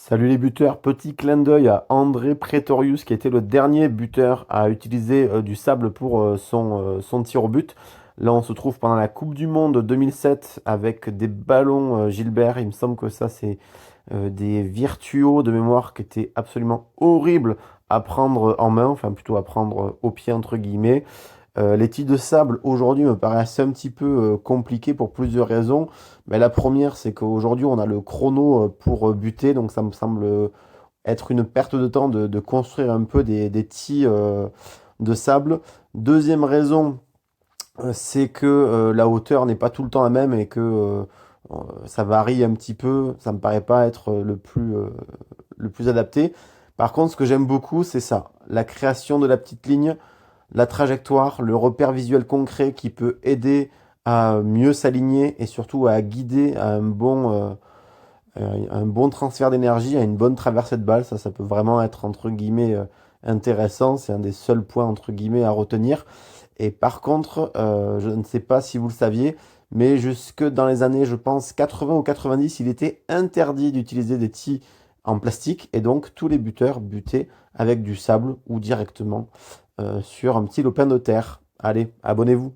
Salut les buteurs, petit clin d'œil à André Pretorius qui était le dernier buteur à utiliser du sable pour son tir au but. Là on se trouve pendant la Coupe du Monde 2007 avec des ballons Gilbert. Il me semble que ça c'est des virtuos de mémoire qui étaient absolument horribles à prendre en main, enfin plutôt à prendre au pied entre guillemets. Les tirs de sable aujourd'hui me paraissent un petit peu compliqués pour plusieurs raisons. Mais la première, c'est qu'aujourd'hui, on a le chrono pour buter, donc ça me semble être une perte de temps de construire un peu des tirs de sable. Deuxième raison, c'est que la hauteur n'est pas tout le temps la même et que ça varie un petit peu. Ça me paraît pas être le plus adapté. Par contre, ce que j'aime beaucoup, c'est ça, la création de la petite ligne, la trajectoire, le repère visuel concret qui peut aider à mieux s'aligner et surtout à guider à un bon transfert d'énergie, à une bonne traversée de balle. Ça peut vraiment être entre guillemets intéressant. C'est un des seuls points entre guillemets à retenir. Et par contre, je ne sais pas si vous le saviez, mais jusque dans les années, je pense, 80 ou 90, il était interdit d'utiliser des tirs en plastique et donc tous les buteurs butaient avec du sable ou directement sur un petit lopin de terre. Allez, abonnez-vous.